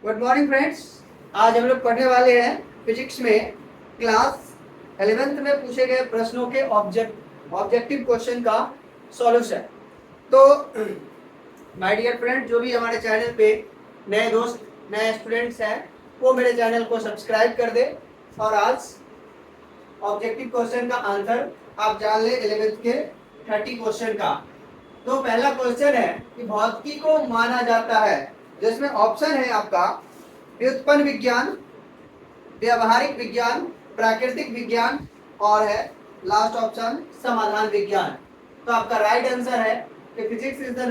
Good morning friends. आज हम लोग पढ़ने वाले हैं फिजिक्स में क्लास 11th में पूछे गए प्रश्नों के ऑब्जेक्टिव क्वेश्चन का सॉल्यूशन। तो माय डियर फ्रेंड, जो भी हमारे चैनल पे नए दोस्त नए स्टूडेंट्स हैं वो मेरे चैनल को सब्सक्राइब कर दे और आज ऑब्जेक्टिव क्वेश्चन का आंसर आप जान ले 11th के 30 क्वेश्चन का। तो पहला क्वेश्चन है कि भौतिकी को माना जाता है, जिसमें ऑप्शन है आपका व्युत्पन्न विज्ञान, व्यवहारिक विज्ञान, प्राकृतिक विज्ञान और है लास्ट ऑप्शन समाधान विज्ञान। तो आपका राइट आंसर है कि physics is the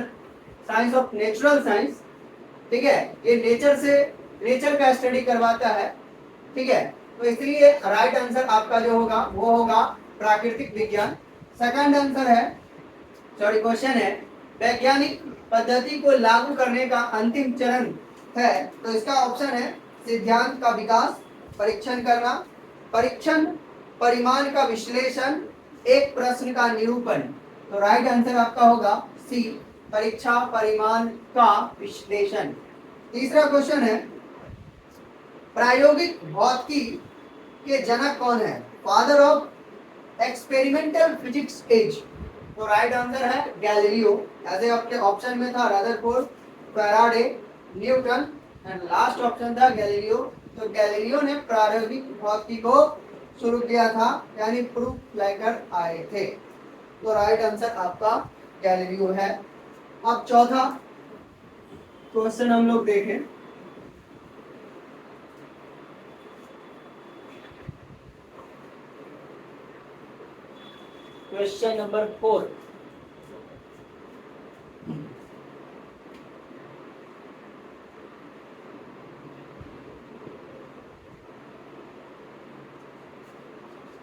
science of natural science. ठीक है, ये नेचर का स्टडी करवाता है। ठीक है, तो इसलिए राइट आंसर आपका जो होगा वो होगा प्राकृतिक विज्ञान। सेकंड आंसर है, सॉरी क्वेश्चन है, वैज्ञानिक पद्धति को लागू करने का अंतिम चरण है, तो इसका ऑप्शन है सिद्धांत का विकास, परीक्षण करना, परीक्षण, परिमाण का विश्लेषण, एक प्रश्न का निरूपण। तो राइट आंसर आपका होगा सी, परीक्षा परिमाण का विश्लेषण। तीसरा क्वेश्चन है, प्रायोगिक भौतिकी के जनक कौन है? Father of experimental physics is. तो राइट आंसर है गैलीलियो। ऐसे आपके ऑप्शन में था Rutherford, Faraday, Newton and last option था गैलीलियो। तो गैलीलियो ने प्रायोगिक भौतिकी को शुरू किया था, यानी प्रूफ लेकर आए थे। तो राइट आंसर आपका गैलीलियो है। अब चौथा क्वेश्चन हम लोग देखें। Question number 4।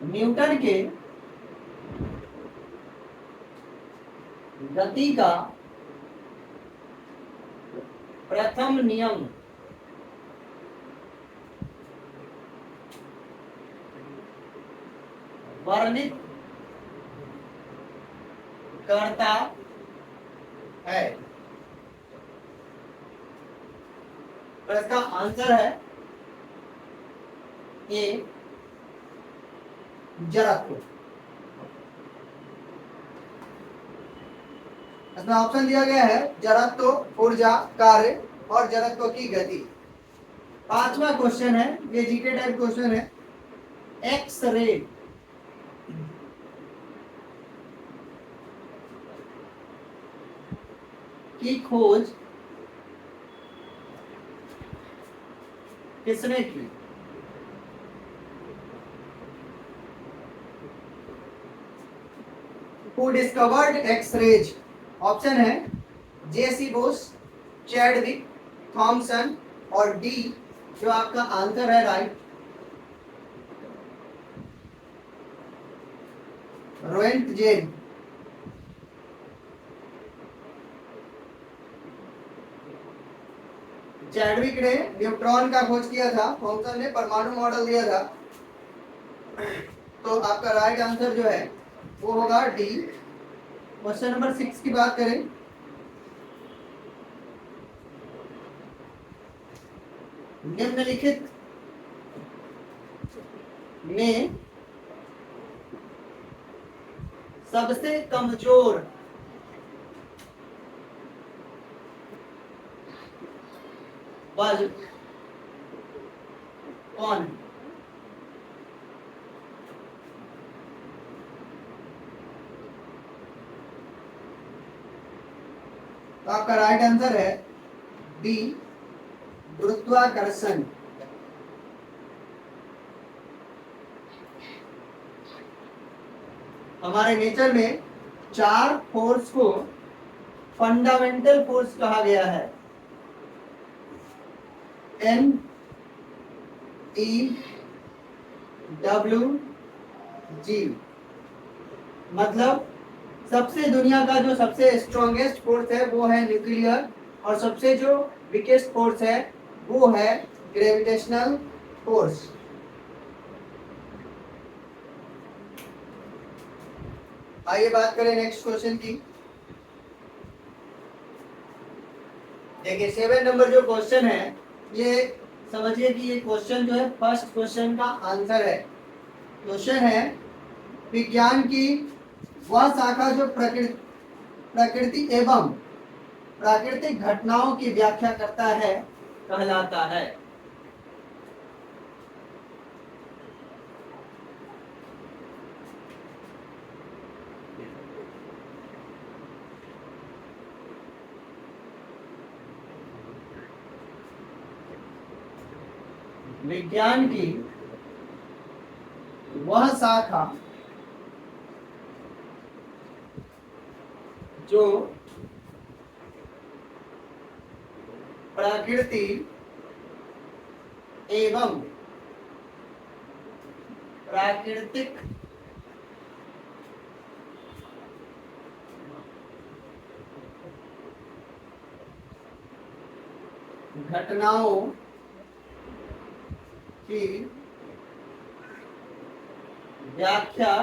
न्यूटन के गति का प्रथम नियम वर्णित करता है। तो इसका आंसर है ए, जड़त्व। इसमें ऑप्शन दिया गया है जड़त्व, ऊर्जा, कार्य और जड़त्व की गति। पांचवा क्वेश्चन है, ये जीके टाइप क्वेश्चन है, एक्स रे की खोज किसने की? Who discovered X-rays? ऑप्शन है जेसी बोस, चैडविक, थॉमसन और डी, जो आपका आंसर है राइट, रोएंटजेन। चैडविक ने न्यूट्रॉन का खोज किया था, थॉमसन ने परमाणु मॉडल दिया था। तो आपका राइट आंसर जो है वो होगा डी। क्वेश्चन नंबर 6 की बात करें। निम्नलिखित में सबसे कमजोर बल कौन? तो आपका राइट आंसर है बी, गुरुत्वाकर्षण। हमारे नेचर में 4 फोर्स को फंडामेंटल फोर्स कहा गया है, एन, ई, डब्ल्यू, जी। मतलब सबसे दुनिया का जो सबसे स्ट्रॉन्गेस्ट फोर्स है वो है न्यूक्लियर, और सबसे जो वीकेस्ट फोर्स है वो है ग्रेविटेशनल फोर्स। आइए बात करें नेक्स्ट क्वेश्चन की। देखिए 7 नंबर जो क्वेश्चन है ये समझिए कि ये क्वेश्चन जो है फर्स्ट क्वेश्चन का आंसर है। क्वेश्चन है विज्ञान की वह शाखा जो प्रकृति एवं प्राकृतिक घटनाओं की व्याख्या करता है कहलाता है। विज्ञान की वह शाखा जो प्रकृति एवं प्राकृतिक घटनाओं की व्याख्या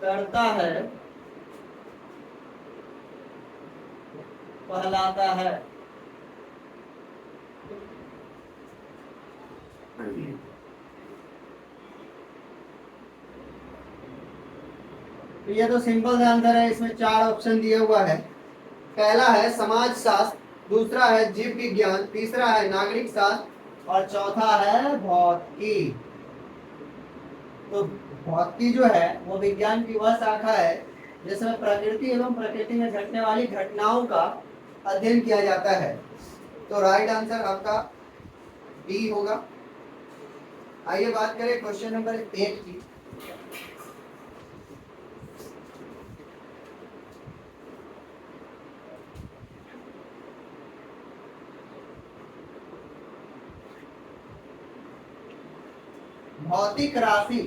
करता है कहलाता है। तो ये तो सिंपल आंसर है। इसमें 4 ऑप्शन दिया हुआ है। पहला है समाज शास्त्र, दूसरा है जीव विज्ञान, तीसरा है नागरिक शास्त्र और चौथा है भौतिकी। तो भौतिकी जो है वो विज्ञान की वह शाखा है जिसमें प्रकृति एवं प्रकृति में घटने वाली घटनाओं का अध्ययन किया जाता है। तो राइट आंसर आपका बी होगा। आइए बात करें क्वेश्चन नंबर 8 की। भौतिक राशि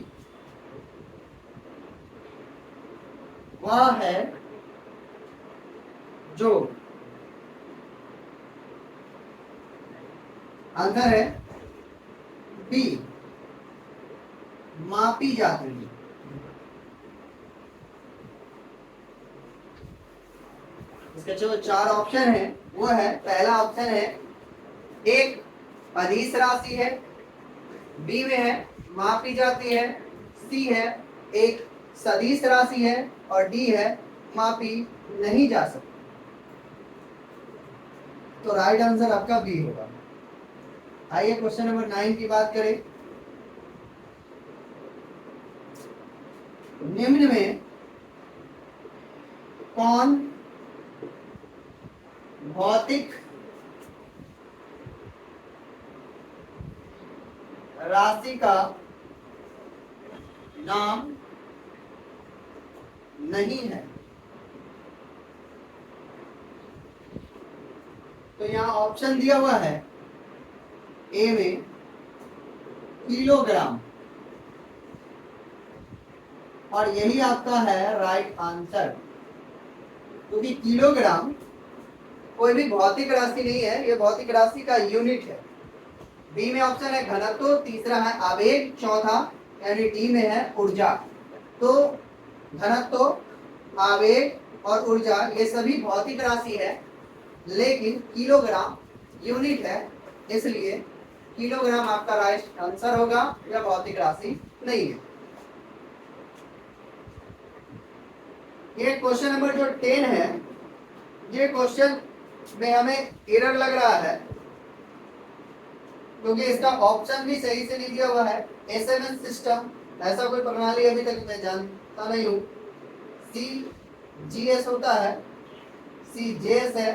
वह है जो आंसर है बी मापी जाती है। इसके जो 4 ऑप्शन है वो है, पहला ऑप्शन है एक अदिश राशि है, बी में है मापी जाती है, सी है एक सदिश राशि है और डी है मापी नहीं जा सकती। तो राइट आंसर आपका बी होगा। आइए क्वेश्चन नंबर 9 की बात करें। निम्न में कौन भौतिक राशि का नाम नहीं है? तो यहाँ ऑप्शन दिया हुआ है ए में किलोग्राम और यही आपका है राइट आंसर, क्योंकि किलोग्राम कोई भी भौतिक राशि नहीं है, ये भौतिक राशि का यूनिट है। बी में ऑप्शन है घनत्व, तीसरा है आवेग, चौथा यानी डी में है ऊर्जा। तो घनत्व, आवेग और ऊर्जा ये सभी भौतिक राशि है, लेकिन किलोग्राम यूनिट है, इसलिए किलोग्राम आपका राइट आंसर होगा। यह भौतिक राशि नहीं है। ये क्वेश्चन नंबर जो 10 है, ये क्वेश्चन में हमें एरर लग रहा है क्योंकि इसका ऑप्शन भी सही से नहीं दिया हुआ है। एसएमएस सिस्टम ऐसा कोई प्रणाली अभी तक मैं जानता नहीं हूँ। CGS होता है, CJS है,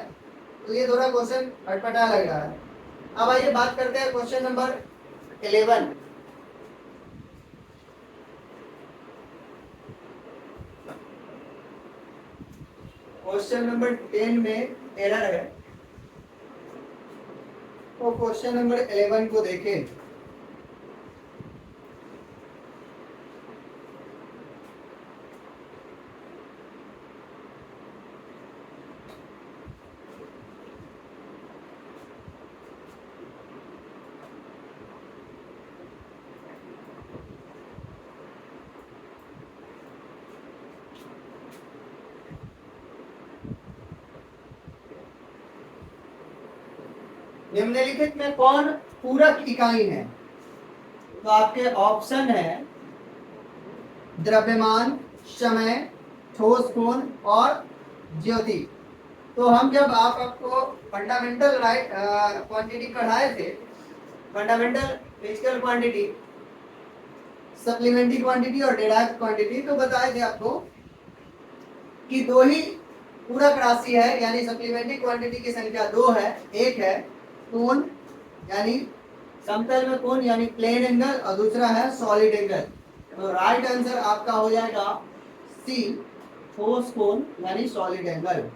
तो ये थोड़ा क्वेश्चन अटपटा लग रहा है। अब आइए बात करते हैं क्वेश्चन नंबर 11। क्वेश्चन नंबर 10 में एरर है, तो क्वेश्चन नंबर 11 को देखें। निम्नलिखित में कौन पूरक इकाई है? तो आपके ऑप्शन है द्रव्यमान, समय, ठोस कोण और ज्योति। तो हम जब आपको फंडामेंटल राइट क्वांटिटी पढ़ाए थे, fundamental physical quantity, supplementary quantity और डिराइव्ड क्वांटिटी, तो बताए थे आपको कि दो ही पूरक राशि है, यानी सप्लीमेंट्री क्वांटिटी की संख्या दो है। एक है कोण यानी समतल में कोण यानी प्लेन एंगल, और दूसरा है सॉलिड एंगल। तो राइट आंसर आपका हो जाएगा सी, ठोस कोण यानी सॉलिड एंगल।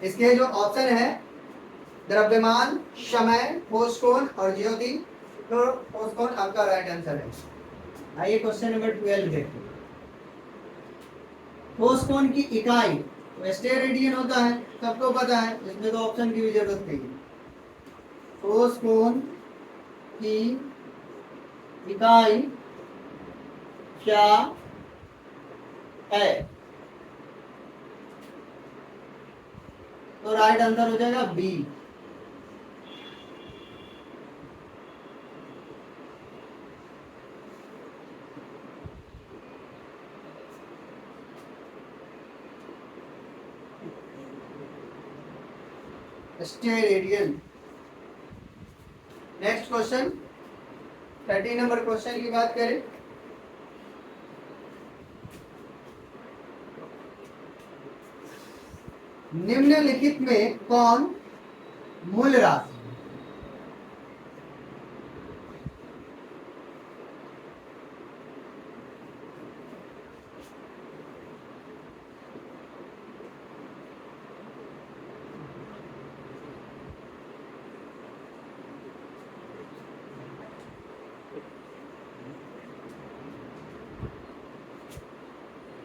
इसके जो ऑप्शन है द्रव्यमान, समय, ठोस कोण और ज्योति, तो ठोस कोण आपका राइट आंसर है। आइए क्वेश्चन नंबर 12 देखते हैं। ठोस कोण की इकाई तो स्टेरेडियन होता है, सबको पता है, इसमें तो ऑप्शन की भी जरूरत नहीं है। ठोस कोण की इकाई क्या है? तो राइट आंसर हो जाएगा B. Steradian. Next question 13 number question की बात करें। निम्नलिखित में कौन मूल राशि?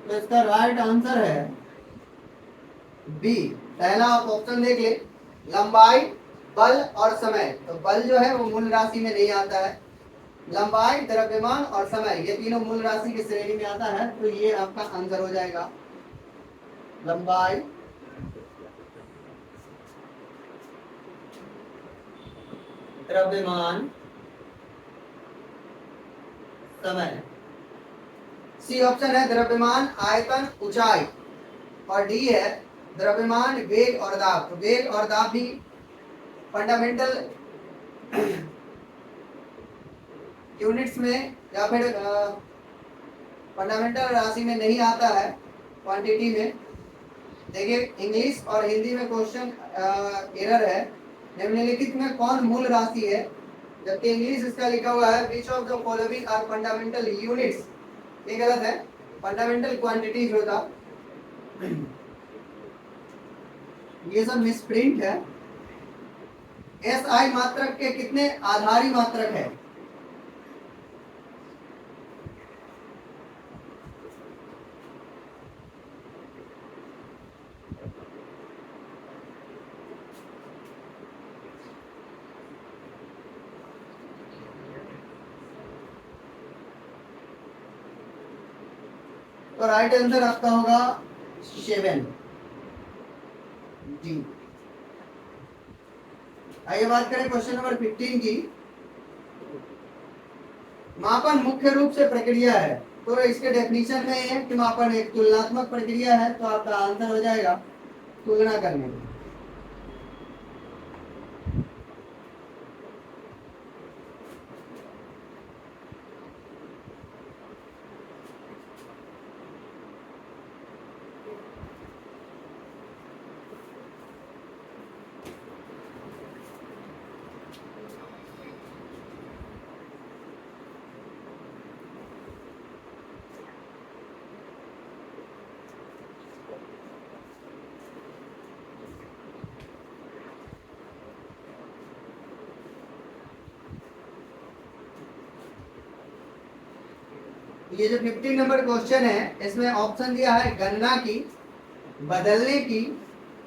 तो इसका राइट आंसर है बी। पहला आप ऑप्शन देख ले, लंबाई, बल और समय। तो बल जो है वो मूल राशि में नहीं आता है। लंबाई, द्रव्यमान और समय ये तीनों मूल राशि की श्रेणी में आता है, तो ये आपका आंसर हो जाएगा लंबाई, द्रव्यमान, समय। सी ऑप्शन है द्रव्यमान, आयतन, ऊंचाई, और डी है द्रव्यमान, वेग और दाब। तो वेग और दाब भी फंडामेंटल यूनिट्स में या फिर फंडामेंटल राशि में नहीं आता है, क्वांटिटी में। देखिए इंग्लिश और हिंदी में क्वेश्चन एरर है। निम्नलिखित में कौन मूल राशि है, जबकि इंग्लिश इसका लिखा हुआ है which of the following are fundamental units. ये गलत है, फंडामेंटल क्वांटिटीज होता। ये सब मिसप्रिंट है। एस आई मात्रक के कितने आधारी मात्रक है? तो राइट आंसर आपका होगा 7 जी। आइए बात करें क्वेश्चन नंबर 15 की। मापन मुख्य रूप से प्रक्रिया है, तो इसके डेफिनेशन में है कि मापन एक तुलनात्मक प्रक्रिया है, तो आपका आंसर हो जाएगा तुलना करने। ये जो 15 नंबर क्वेश्चन है, इसमें ऑप्शन दिया है गणना की, बदलने की,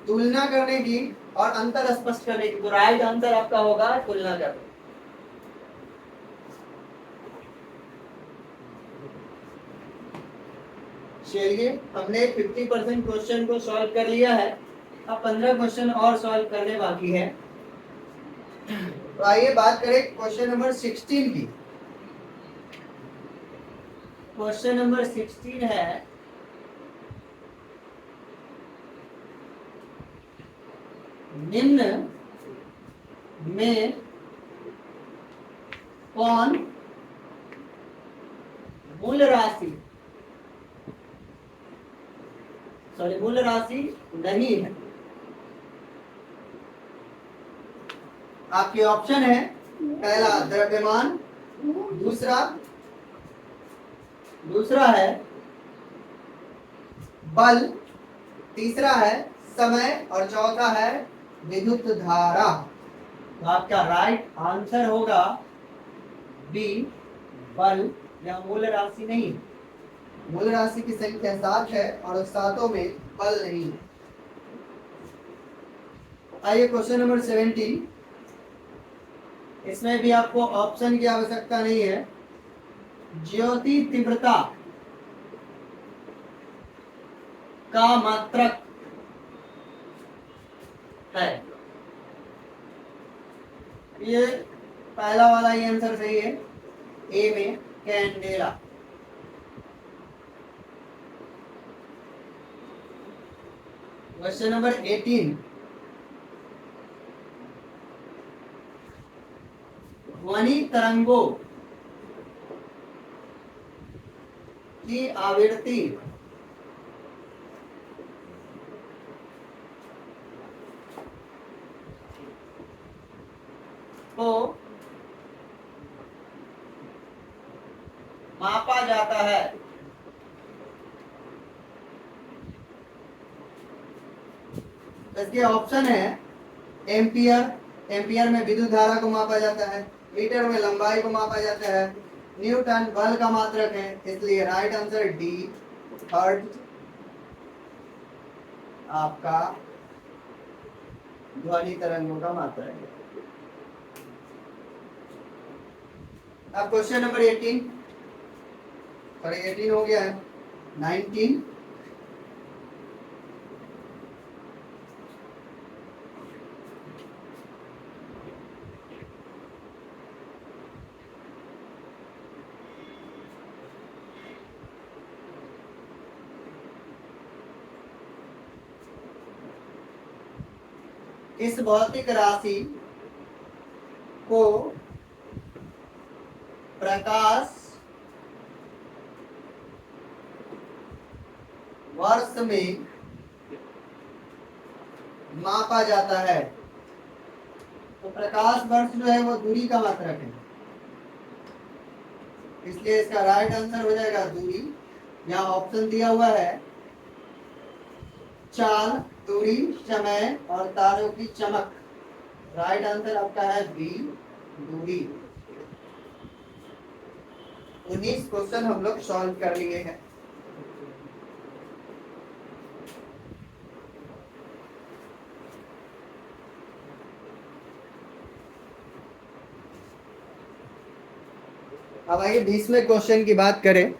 तुलना करने की और अंतर स्पष्ट करने की। तो राइट आंसर आपका होगा तुलना करने। चलिए हमने 50% क्वेश्चन को सॉल्व कर लिया है। अब 15 क्वेश्चन और सॉल्व करने बाकी है। तो आइए बात करें क्वेश्चन नंबर 16 की। क्वेश्चन नंबर 16 है, निम्न में कौन मूल राशि नहीं है। आपके ऑप्शन है, पहला द्रव्यमान, दूसरा है बल, तीसरा है समय और चौथा है विद्युत धारा। तो आपका राइट आंसर होगा बी, बल या मूल राशि नहीं। मूल राशि की संख्या 7 है और उस सातों में बल नहीं है। आइए क्वेश्चन नंबर 17, इसमें भी आपको ऑप्शन की आवश्यकता नहीं है। ज्योति तीव्रता का मात्रक है। ये पहला वाला ही आंसर सही है, ए में कैंडेला। क्वेश्चन नंबर 18, ध्वनि तरंगों की आवृत्ति को मापा जाता है। इसके ऑप्शन है एम्पियर, एम्पियर में विद्युत धारा को मापा जाता है, मीटर में लंबाई को मापा जाता है, न्यूटन बल का मात्रक है, इसलिए राइट आंसर डी, हर्ट्ज आपका ध्वनि तरंगों का मात्रक है। अब क्वेश्चन नंबर 18 हो गया है, 19, इस भौतिक राशि को प्रकाश वर्ष में मापा जाता है। तो प्रकाश वर्ष जो है वो दूरी का मात्रक है, इसलिए इसका राइट आंसर हो जाएगा दूरी। यहाँ ऑप्शन दिया हुआ है चाल, दूरी, समय और तारों की चमक। राइट आंसर आपका है बी, दूरी। 19 क्वेश्चन हम लोग सॉल्व कर लिए हैं। अब आइए 20वें क्वेश्चन की बात करें।